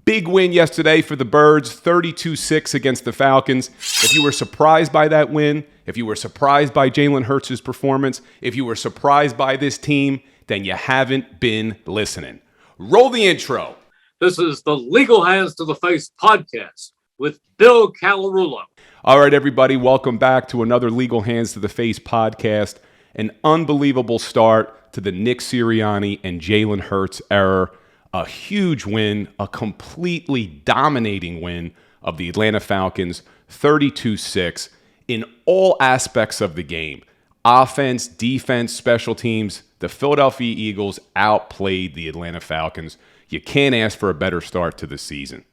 Big win yesterday for the Birds, 32-6 against the Falcons. If you were surprised by that win, if you were surprised by Jalen Hurts' performance, if you were surprised by this team, then you haven't been listening. Roll the intro. This is the Legal Hands to the Face podcast with Bill Colarulo. All right, everybody, welcome back to another Legal Hands to the Face podcast. An unbelievable start to the Nick Sirianni and Jalen Hurts era. A huge win, a completely dominating win of the Atlanta Falcons, 32-6 in all aspects of the game. Offense, defense, special teams. The Philadelphia Eagles outplayed the Atlanta Falcons. You can't ask for a better start to the season.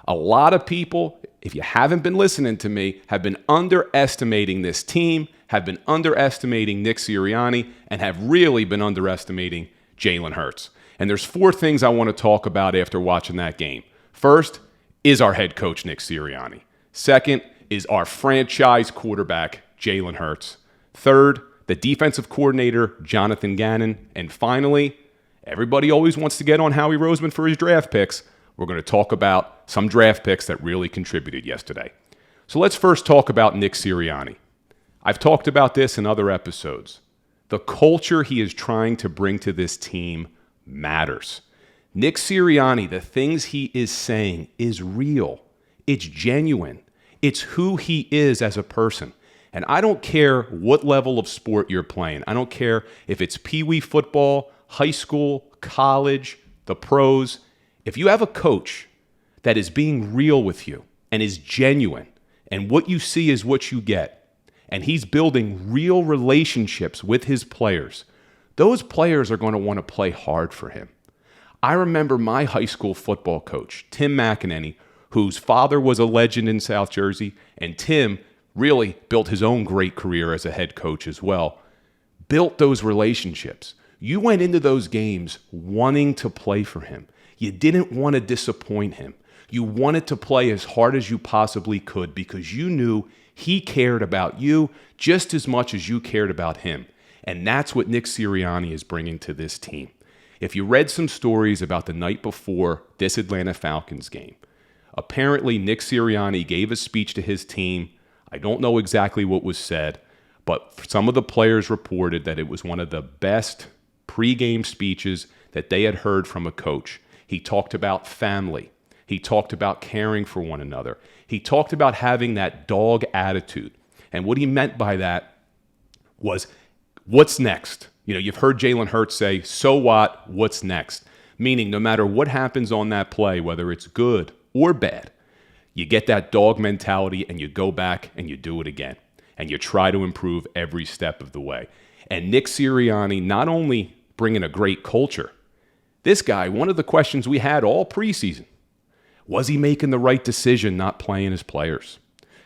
A lot of people, if you haven't been listening to me, have been underestimating this team, have been underestimating Nick Sirianni, and have really been underestimating Jalen Hurts. And there's four things I want to talk about after watching that game. First is our head coach, Nick Sirianni. Second is our franchise quarterback, Jalen Hurts. Third, the defensive coordinator, Jonathan Gannon. And finally, everybody always wants to get on Howie Roseman for his draft picks. We're going to talk about some draft picks that really contributed yesterday. So let's first talk about Nick Sirianni. I've talked about this in other episodes. The culture he is trying to bring to this team matters. Nick Sirianni, the things he is saying is real. It's genuine. It's who he is as a person. And I don't care what level of sport you're playing. I don't care if it's peewee football, high school, college, the pros. If you have a coach that is being real with you and is genuine, and what you see is what you get, and he's building real relationships with his players, those players are going to want to play hard for him. I remember my high school football coach, Tim McEnany, whose father was a legend in South Jersey, and Tim really built his own great career as a head coach as well, built those relationships. You went into those games wanting to play for him. You didn't want to disappoint him. You wanted to play as hard as you possibly could because you knew he cared about you just as much as you cared about him. And that's what Nick Sirianni is bringing to this team. If you read some stories about the night before this Atlanta Falcons game, apparently Nick Sirianni gave a speech to his team. I don't know exactly what was said, but some of the players reported that it was one of the best pregame speeches that they had heard from a coach. He talked about family. He talked about caring for one another. He talked about having that dog attitude. And what he meant by that was, what's next? You know, you've heard Jalen Hurts say, so what? What's next? Meaning no matter what happens on that play, whether it's good or bad, you get that dog mentality and you go back and you do it again. And you try to improve every step of the way. And Nick Sirianni not only bringing a great culture, this guy, one of the questions we had all preseason, was he making the right decision not playing his players?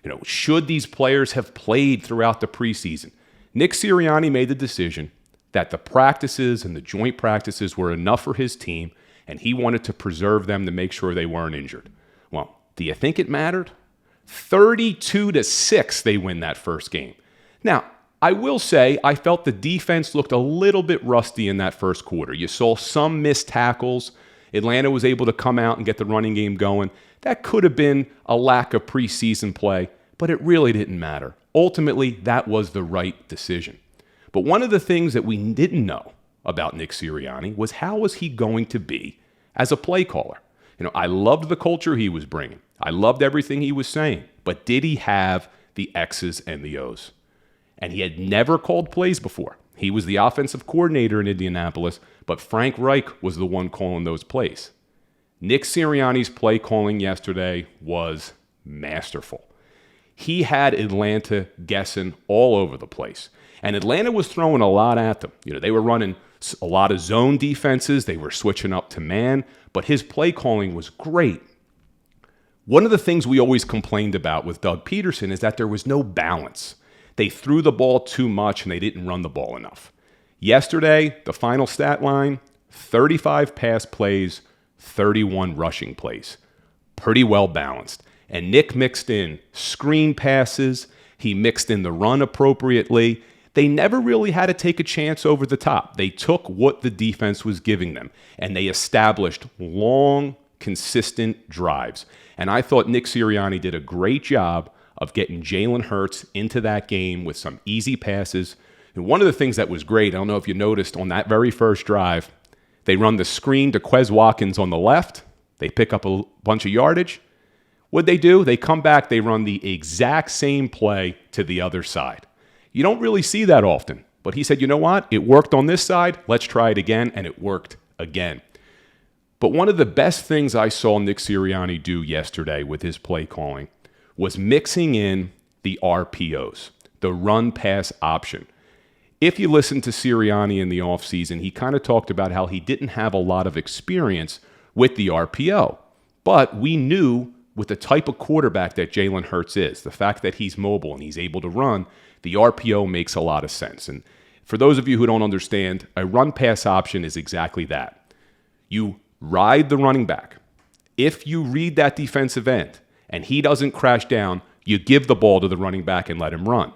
You know, should these players have played throughout the preseason? Nick Sirianni made the decision that the practices and the joint practices were enough for his team, and he wanted to preserve them to make sure they weren't injured. Well, do you think it mattered? 32-6 they win that first game. Now, I will say I felt the defense looked a little bit rusty in that first quarter. You saw some missed tackles. Atlanta was able to come out and get the running game going. That could have been a lack of preseason play, but it really didn't matter. Ultimately, that was the right decision. But one of the things that we didn't know about Nick Sirianni was how was he going to be as a play caller? You know, I loved the culture he was bringing. I loved everything he was saying. But did he have the X's and the O's? And he had never called plays before. He was the offensive coordinator in Indianapolis, but Frank Reich was the one calling those plays. Nick Sirianni's play calling yesterday was masterful. He had Atlanta guessing all over the place. And Atlanta was throwing a lot at them. You know, they were running a lot of zone defenses. They were switching up to man, but his play calling was great. One of the things we always complained about with Doug Peterson is that there was no balance. They threw the ball too much and they didn't run the ball enough. Yesterday, the final stat line, 35 pass plays, 31 rushing plays. Pretty well balanced. And Nick mixed in screen passes. He mixed in the run appropriately. They never really had to take a chance over the top. They took what the defense was giving them, and they established long, consistent drives. And I thought Nick Sirianni did a great job of getting Jalen Hurts into that game with some easy passes. And one of the things that was great, I don't know if you noticed, on that very first drive, they run the screen to Quez Watkins on the left. They pick up a bunch of yardage. What'd they do? They come back, they run the exact same play to the other side. You don't really see that often. But he said, you know what? It worked on this side. Let's try it again. And it worked again. But one of the best things I saw Nick Sirianni do yesterday with his play calling was mixing in the RPOs, the run-pass option. If you listen to Sirianni in the offseason, he kind of talked about how he didn't have a lot of experience with the RPO. But we knew with the type of quarterback that Jalen Hurts is, the fact that he's mobile and he's able to run, the RPO makes a lot of sense. And for those of you who don't understand, a run-pass option is exactly that. You ride the running back. If you read that defensive end and he doesn't crash down, you give the ball to the running back and let him run.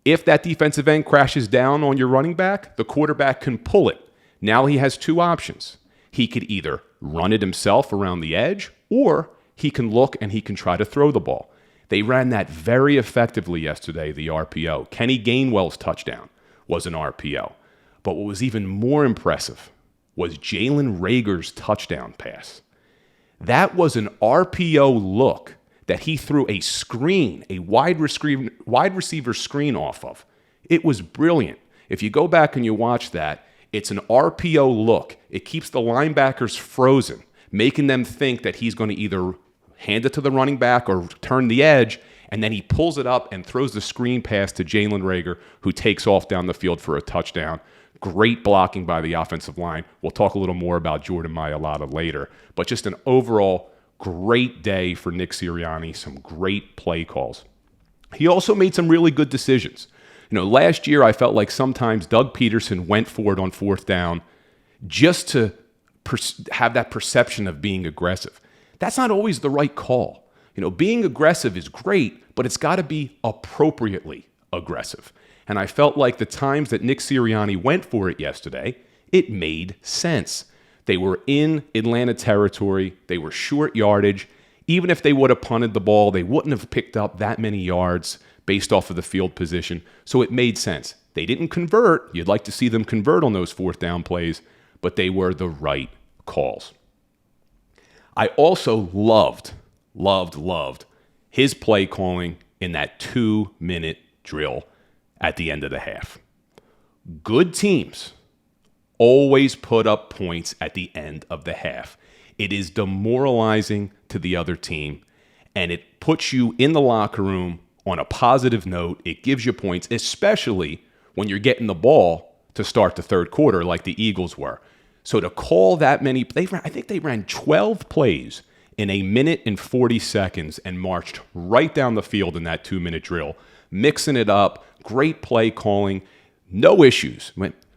If that defensive end crashes down on your running back, the quarterback can pull it. Now he has two options. He could either run it himself around the edge, or he can look and he can try to throw the ball. They ran that very effectively yesterday, the RPO. Kenny Gainwell's touchdown was an RPO. But what was even more impressive was Jalen Reagor's touchdown pass. That was an RPO look that he threw a screen, a wide receiver screen off of. It was brilliant. If you go back and you watch that, it's an RPO look. It keeps the linebackers frozen, making them think that he's going to either hand it to the running back or turn the edge, and then he pulls it up and throws the screen pass to Jalen Reagor, who takes off down the field for a touchdown. Great blocking by the offensive line. We'll talk a little more about Jordan Mailata later, but just an overall great day for Nick Sirianni, some great play calls. He also made some really good decisions. Last year I felt like sometimes Doug Peterson went for it on fourth down just to have that perception of being aggressive. That's not always the right call. Being aggressive is great, but it's got to be appropriately aggressive. And I felt like the times that Nick Sirianni went for it yesterday, it made sense. They were in Atlanta territory. They were short yardage. Even if they would have punted the ball, they wouldn't have picked up that many yards based off of the field position. So it made sense. They didn't convert. You'd like to see them convert on those fourth down plays, but they were the right calls. I also loved his play calling in that 2-minute drill at the end of the half. Good teams always put up points at the end of the half. It is demoralizing to the other team, and it puts you in the locker room on a positive note. It gives you points, especially when you're getting the ball to start the third quarter like the Eagles were. So to call that many, I think they ran 12 plays in 1 minute and 40 seconds and marched right down the field in that 2-minute drill, mixing it up, great play calling, no issues.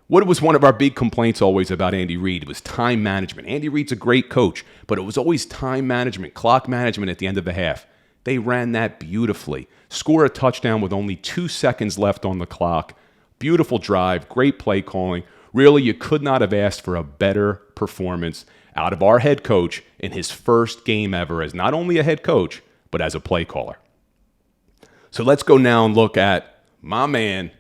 What was one of our big complaints always about Andy Reid was time management. Andy Reid's a great coach, but it was always time management, clock management at the end of the half. They ran that beautifully. Score a touchdown with only 2 seconds left on the clock. Beautiful drive, great play calling. Really, you could not have asked for a better performance out of our head coach in his first game ever as not only a head coach, but as a play caller. So let's go now and look at my man,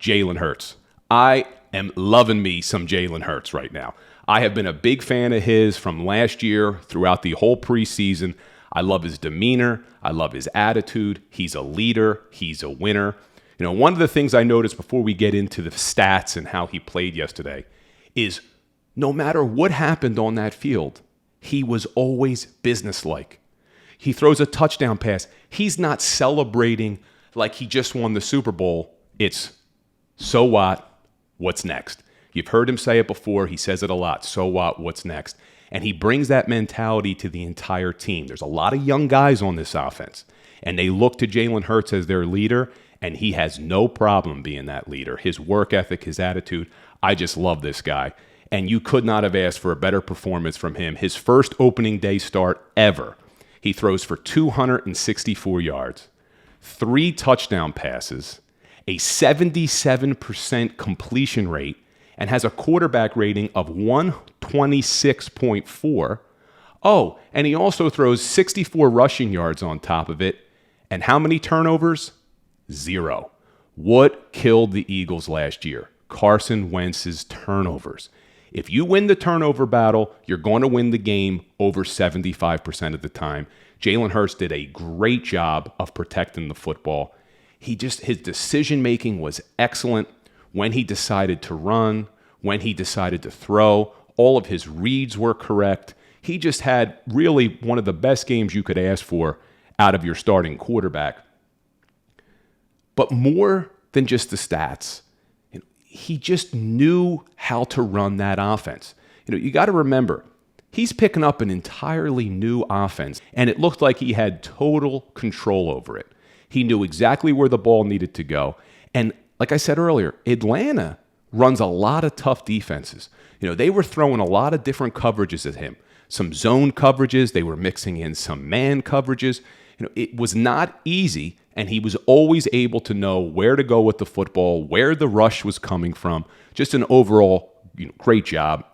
Jalen Hurts. I am loving me some Jalen Hurts right now. I have been a big fan of his from last year throughout the whole preseason. I love his demeanor. I love his attitude. He's a leader. He's a winner. One of the things I noticed before we get into the stats and how he played yesterday is no matter what happened on that field, he was always businesslike. He throws a touchdown pass. He's not celebrating like he just won the Super Bowl. It's, so what? What's next? You've heard him say it before. He says it a lot. So what? What's next? And he brings that mentality to the entire team. There's a lot of young guys on this offense, and they look to Jalen Hurts as their leader, and he has no problem being that leader. His work ethic, his attitude, I just love this guy. And you could not have asked for a better performance from him. His first opening day start ever. He throws for 264 yards, 3 touchdown passes, a 77% completion rate, and has a quarterback rating of 126.4, Oh, and he also throws 64 rushing yards on top of it. And how many turnovers? 0. What killed the Eagles last year? Carson Wentz's turnovers. If you win the turnover battle, you're going to win the game over 75% of the time. Jalen Hurts did a great job of protecting the football. His decision-making was excellent when he decided to run, when he decided to throw. All of his reads were correct. He just had really one of the best games you could ask for out of your starting quarterback. But more than just the stats, he just knew how to run that offense. You got to remember, he's picking up an entirely new offense, and it looked like he had total control over it. He knew exactly where the ball needed to go. And like I said earlier, Atlanta runs a lot of tough defenses. They were throwing a lot of different coverages at him. Some zone coverages, they were mixing in some man coverages. It was not easy, and he was always able to know where to go with the football, where the rush was coming from. Just an overall great job.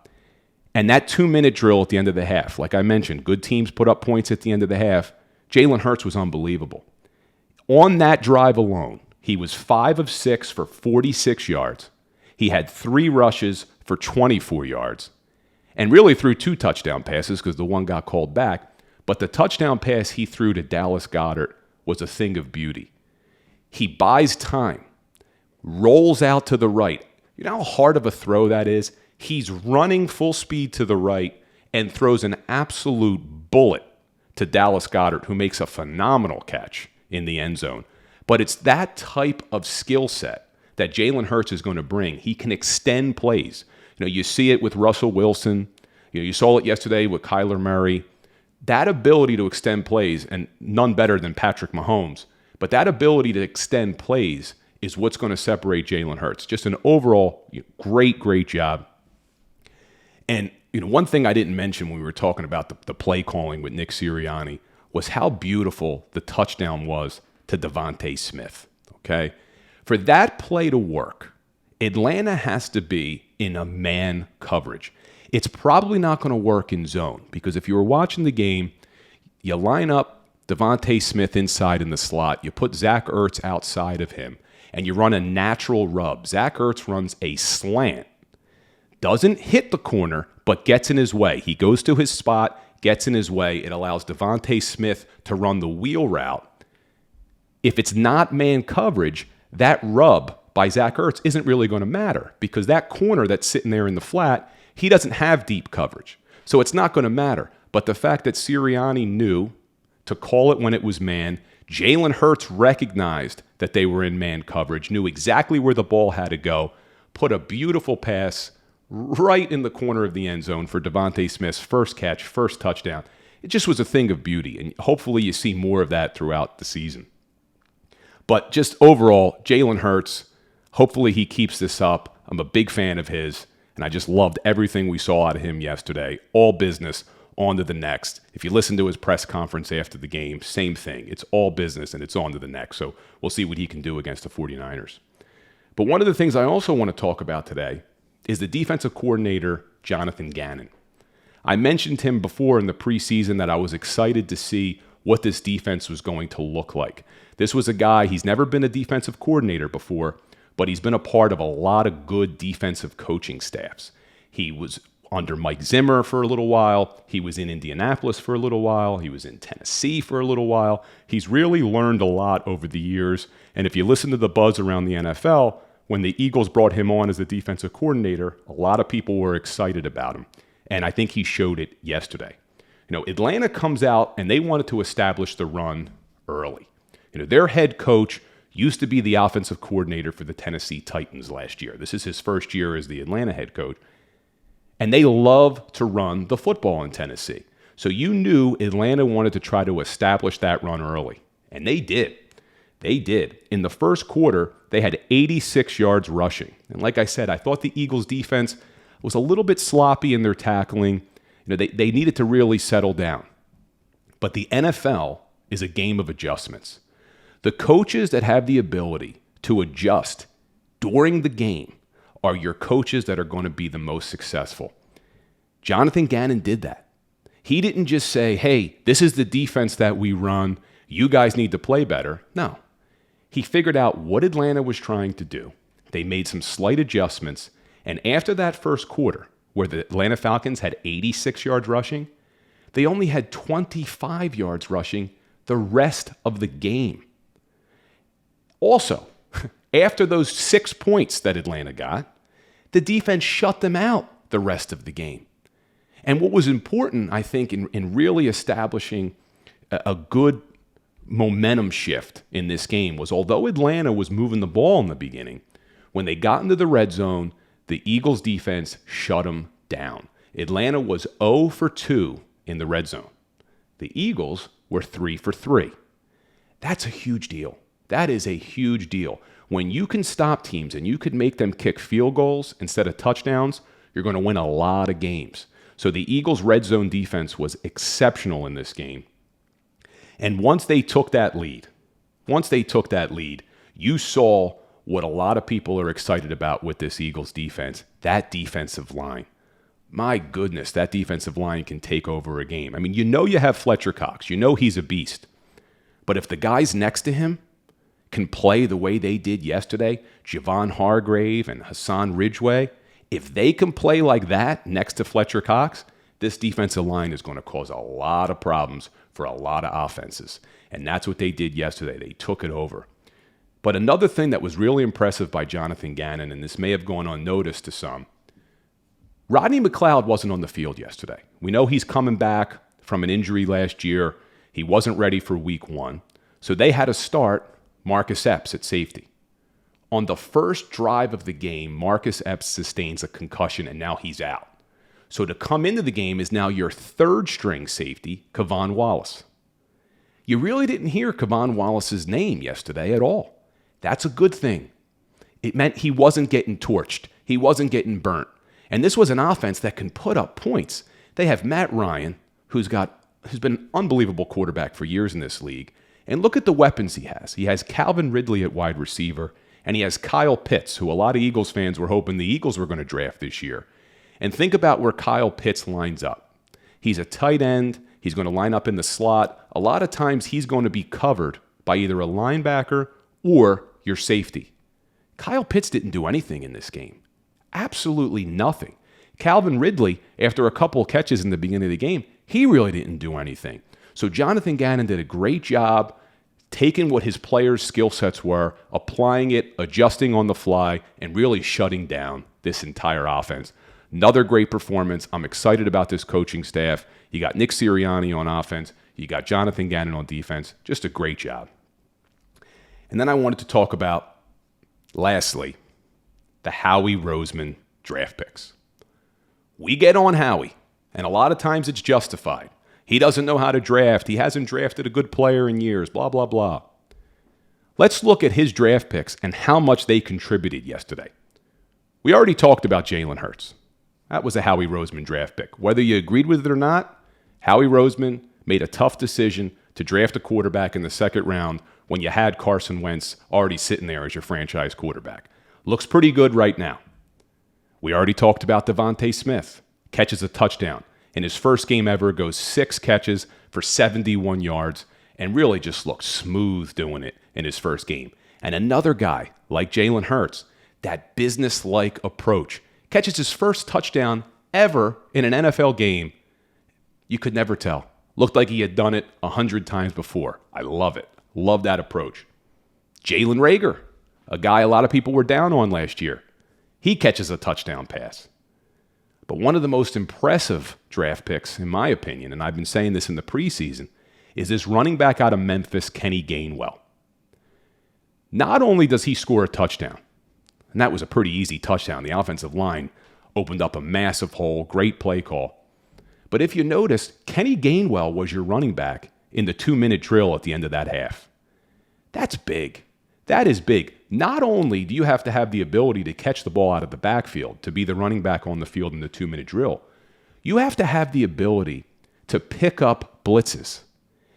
And that 2-minute drill at the end of the half, like I mentioned, good teams put up points at the end of the half. Jalen Hurts was unbelievable. On that drive alone, he was 5 of 6 for 46 yards. He had 3 rushes for 24 yards. And really threw 2 touchdown passes because the one got called back. But the touchdown pass he threw to Dallas Goedert was a thing of beauty. He buys time, rolls out to the right. You know how hard of a throw that is? He's running full speed to the right and throws an absolute bullet to Dallas Goedert, who makes a phenomenal catch in the end zone. But it's that type of skill set that Jalen Hurts is going to bring. He can extend plays. You see it with Russell Wilson. You saw it yesterday with Kyler Murray. That ability to extend plays, and none better than Patrick Mahomes, but that ability to extend plays is what's going to separate Jalen Hurts. Just an overall great job. And one thing I didn't mention when we were talking about the play calling with Nick Sirianni was how beautiful the touchdown was to Devontae Smith. Okay? For that play to work, Atlanta has to be in a man coverage. It's probably not going to work in zone because if you were watching the game, you line up Devontae Smith inside in the slot, you put Zach Ertz outside of him, and you run a natural rub. Zach Ertz runs a slant, doesn't hit the corner, but gets in his way. He goes to his spot, gets in his way. It allows Devontae Smith to run the wheel route. If it's not man coverage, that rub by Zach Ertz isn't really going to matter because that corner that's sitting there in the flat, he doesn't have deep coverage. So it's not going to matter. But the fact that Sirianni knew to call it when it was man, Jalen Hurts recognized that they were in man coverage, knew exactly where the ball had to go, put a beautiful pass right in the corner of the end zone for Devontae Smith's first catch, first touchdown. It just was a thing of beauty, and hopefully you see more of that throughout the season. But just overall, Jalen Hurts, hopefully he keeps this up. I'm a big fan of his. And I just loved everything we saw out of him yesterday. All business, on to the next. If you listen to his press conference after the game, same thing. It's all business and it's on to the next. So we'll see what he can do against the 49ers. But one of the things I also want to talk about today is the defensive coordinator, Jonathan Gannon. I mentioned him before in the preseason that I was excited to see what this defense was going to look like. This was a guy, he's never been a defensive coordinator before, but he's been a part of a lot of good defensive coaching staffs. He was under Mike Zimmer for a little while. He was in Indianapolis for a little while. He was in Tennessee for a little while. He's really learned a lot over the years. And if you listen to the buzz around the NFL, when the Eagles brought him on as the defensive coordinator, a lot of people were excited about him. And I think he showed it yesterday. Atlanta comes out and they wanted to establish the run early. Their head coach used to be the offensive coordinator for the Tennessee Titans last year. This is his first year as the Atlanta head coach. And they love to run the football in Tennessee. So you knew Atlanta wanted to try to establish that run early. And they did. They did. In the first quarter, they had 86 yards rushing. And like I said, I thought the Eagles defense was a little bit sloppy in their tackling. They needed to really settle down. But the NFL is a game of adjustments. The coaches that have the ability to adjust during the game are your coaches that are going to be the most successful. Jonathan Gannon did that. He didn't just say, hey, this is the defense that we run. You guys need to play better. No. He figured out what Atlanta was trying to do. They made some slight adjustments. And after that first quarter, where the Atlanta Falcons had 86 yards rushing, they only had 25 yards rushing the rest of the game. Also, after those 6 points that Atlanta got, the defense shut them out the rest of the game. And what was important, I think, in really establishing a good momentum shift in this game was, although Atlanta was moving the ball in the beginning, when they got into the red zone, the Eagles defense shut them down. Atlanta was 0 for 2 in the red zone. The Eagles were 3 for 3. That's a huge deal. That is a huge deal. When you can stop teams and you could make them kick field goals instead of touchdowns, you're going to win a lot of games. So the Eagles' red zone defense was exceptional in this game. And once they took that lead, you saw what a lot of people are excited about with this Eagles defense, that defensive line. My goodness, that defensive line can take over a game. I mean, you know you have Fletcher Cox. You know he's a beast. But if the guys next to him can play the way they did yesterday, Javon Hargrave and Hassan Ridgeway, if they can play like that next to Fletcher Cox, this defensive line is going to cause a lot of problems for a lot of offenses. And that's what they did yesterday. They took it over. But another thing that was really impressive by Jonathan Gannon, and this may have gone unnoticed to some, Rodney McLeod wasn't on the field yesterday. We know he's coming back from an injury last year. He wasn't ready for week 1. So they had to start Marcus Epps at safety. On the first drive of the game, Marcus Epps sustains a concussion, and now he's out. So to come into the game is now your third-string safety, Kevon Wallace. You really didn't hear Kevon Wallace's name yesterday at all. That's a good thing. It meant he wasn't getting torched. He wasn't getting burnt. And this was an offense that can put up points. They have Matt Ryan, who's been an unbelievable quarterback for years in this league. And look at the weapons he has. He has Calvin Ridley at wide receiver, and he has Kyle Pitts, who a lot of Eagles fans were hoping the Eagles were going to draft this year. And think about where Kyle Pitts lines up. He's a tight end. He's going to line up in the slot. A lot of times he's going to be covered by either a linebacker or your safety. Kyle Pitts didn't do anything in this game. Absolutely nothing. Calvin Ridley, after a couple catches in the beginning of the game, he really didn't do anything. So Jonathan Gannon did a great job taking what his players' skill sets were, applying it, adjusting on the fly, and really shutting down this entire offense. Another great performance. I'm excited about this coaching staff. You got Nick Sirianni on offense. You got Jonathan Gannon on defense. Just a great job. And then I wanted to talk about, lastly, the Howie Roseman draft picks. We get on Howie, and a lot of times it's justified. He doesn't know how to draft. He hasn't drafted a good player in years, blah, blah, blah. Let's look at his draft picks and how much they contributed yesterday. We already talked about Jalen Hurts. That was a Howie Roseman draft pick. Whether you agreed with it or not, Howie Roseman made a tough decision to draft a quarterback in the second round when you had Carson Wentz already sitting there as your franchise quarterback. Looks pretty good right now. We already talked about Devontae Smith. Catches a touchdown. In his first game ever, goes 6 catches for 71 yards and really just looks smooth doing it in his first game. And another guy like Jalen Hurts, that business-like approach, catches his first touchdown ever in an NFL game. You could never tell. Looked like he had done it 100 times before. I love it. Love that approach. Jalen Reagor, a guy a lot of people were down on last year. He catches a touchdown pass. But one of the most impressive draft picks, in my opinion, and I've been saying this in the preseason, is this running back out of Memphis, Kenny Gainwell. Not only does he score a touchdown, and that was a pretty easy touchdown. The offensive line opened up a massive hole, great play call. But if you notice, Kenny Gainwell was your running back in the 2-minute drill at the end of that half. That's big. That is big. Not only do you have to have the ability to catch the ball out of the backfield, to be the running back on the field in the 2-minute drill, you have to have the ability to pick up blitzes.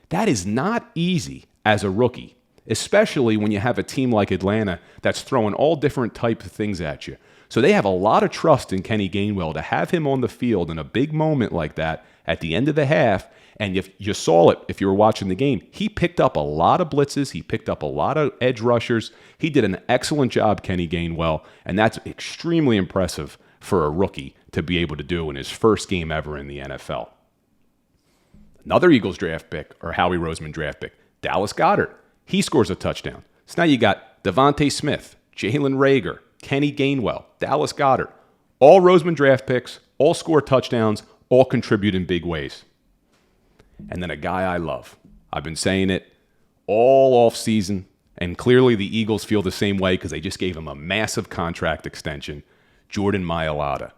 That is not easy as a rookie, especially when you have a team like Atlanta that's throwing all different types of things at you. So they have a lot of trust in Kenny Gainwell to have him on the field in a big moment like that at the end of the half. And if you saw it, if you were watching the game, he picked up a lot of blitzes. He picked up a lot of edge rushers. He did an excellent job, Kenny Gainwell, and that's extremely impressive for a rookie to be able to do in his first game ever in the NFL. Another Eagles draft pick, or Howie Roseman draft pick, Dallas Goedert. He scores a touchdown. So now you got Devontae Smith, Jalen Reagor, Kenny Gainwell, Dallas Goedert. All Roseman draft picks, all score touchdowns, all contribute in big ways. And then a guy I love. I've been saying it all off season, and clearly the Eagles feel the same way because they just gave him a massive contract extension. Jordan Mailata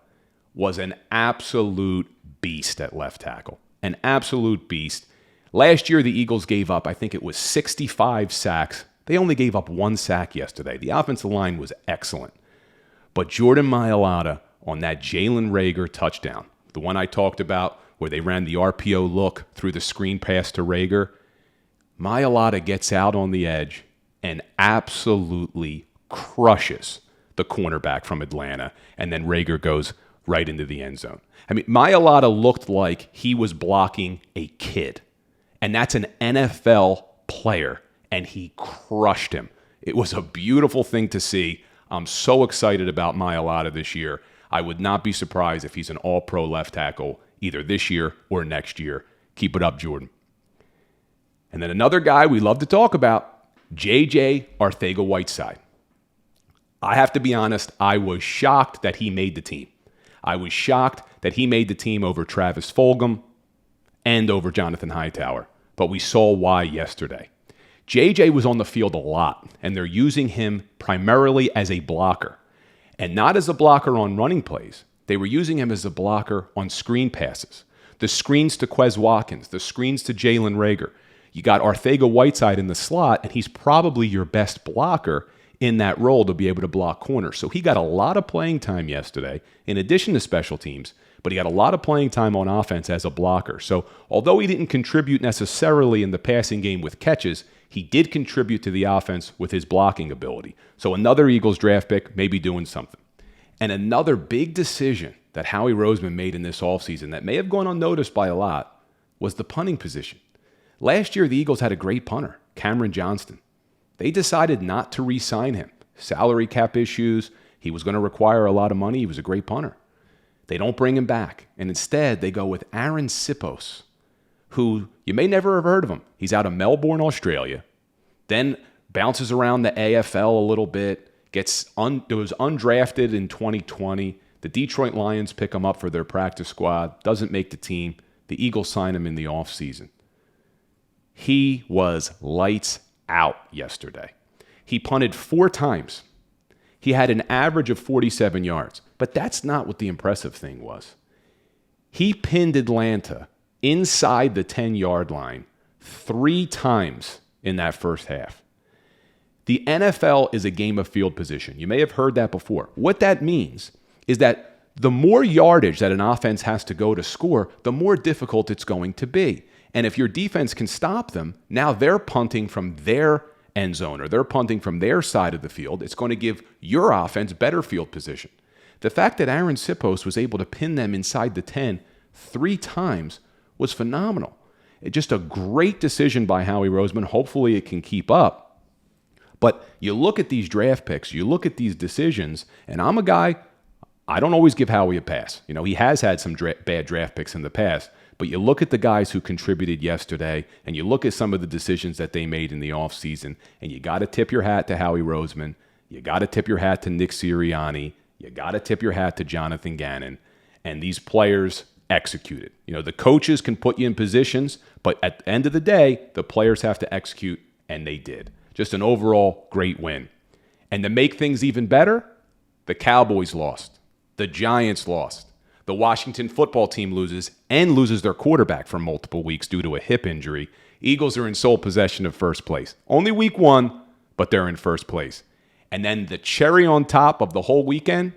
was an absolute beast at left tackle. An absolute beast. Last year, the Eagles gave up, I think it was 65 sacks. They only gave up 1 sack yesterday. The offensive line was excellent. But Jordan Mailata on that Jalen Reagor touchdown, the one I talked about where they ran the RPO look through the screen pass to Reagor, Mailata gets out on the edge and absolutely crushes the cornerback from Atlanta, and then Reagor goes right into the end zone. I mean, Mailata looked like he was blocking a kid, and that's an NFL player, and he crushed him. It was a beautiful thing to see. I'm so excited about Mailata this year. I would not be surprised if he's an all-pro left tackle either this year or next year. Keep it up, Jordan. And then another guy we love to talk about, J.J. Arcega-Whiteside. I have to be honest, I was shocked that he made the team. I was shocked that he made the team over Travis Fulgham and over Jonathan Hightower. But we saw why yesterday. JJ was on the field a lot, and they're using him primarily as a blocker. And not as a blocker on running plays. They were using him as a blocker on screen passes. The screens to Quez Watkins, the screens to Jalen Reagor. You got Arcega-Whiteside in the slot, and he's probably your best blocker in that role to be able to block corners. So he got a lot of playing time yesterday, in addition to special teams, but he got a lot of playing time on offense as a blocker. So although he didn't contribute necessarily in the passing game with catches, he did contribute to the offense with his blocking ability. So another Eagles draft pick may be doing something. And another big decision that Howie Roseman made in this offseason that may have gone unnoticed by a lot was the punting position. Last year, the Eagles had a great punter, Cameron Johnston. They decided not to re-sign him. Salary cap issues. He was going to require a lot of money. He was a great punter. They don't bring him back. And instead, they go with Aaron Sipos, who you may never have heard of him. He's out of Melbourne, Australia. Then bounces around the AFL a little bit. Was undrafted in 2020. The Detroit Lions pick him up for their practice squad. Doesn't make the team. The Eagles sign him in the offseason. He was lights out yesterday. He punted 4 times. He had an average of 47 yards. But that's not what the impressive thing was. He pinned Atlanta inside the 10-yard line 3 times in that first half. The NFL is a game of field position. You may have heard that before. What that means is that the more yardage that an offense has to go to score, the more difficult it's going to be. And if your defense can stop them, now they're punting from their end zone or they're punting from their side of the field. It's going to give your offense better field position. The fact that Aaron Sipos was able to pin them inside the 10 3 times was phenomenal. It's just a great decision by Howie Roseman. Hopefully it can keep up. But you look at these draft picks, you look at these decisions, and I'm a guy, I don't always give Howie a pass. You know, he has had some bad draft picks in the past, but you look at the guys who contributed yesterday, and you look at some of the decisions that they made in the offseason, and you got to tip your hat to Howie Roseman. You got to tip your hat to Nick Sirianni. You got to tip your hat to Jonathan Gannon. And these players executed. You know, the coaches can put you in positions, but at the end of the day, the players have to execute, and they did. Just an overall great win. And to make things even better, the Cowboys lost. The Giants lost. The Washington football team loses and loses their quarterback for multiple weeks due to a hip injury. Eagles are in sole possession of first place. Only week 1, but they're in first place. And then the cherry on top of the whole weekend,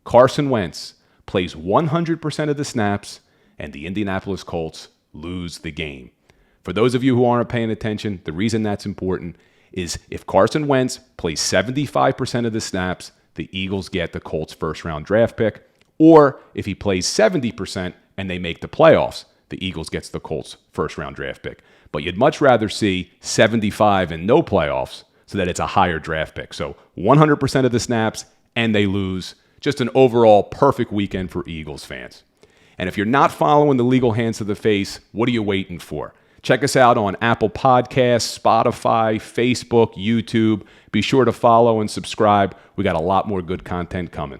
Carson Wentz plays 100% of the snaps, and the Indianapolis Colts lose the game. For those of you who aren't paying attention, the reason that's important is if Carson Wentz plays 75% of the snaps, the Eagles get the Colts' first-round draft pick. Or if he plays 70% and they make the playoffs, the Eagles gets the Colts' first-round draft pick. But you'd much rather see 75 and no playoffs so that it's a higher draft pick. So 100% of the snaps and they lose. Just an overall perfect weekend for Eagles fans. And if you're not following the Legal Hands to the Face, what are you waiting for? Check us out on Apple Podcasts, Spotify, Facebook, YouTube. Be sure to follow and subscribe. We got a lot more good content coming.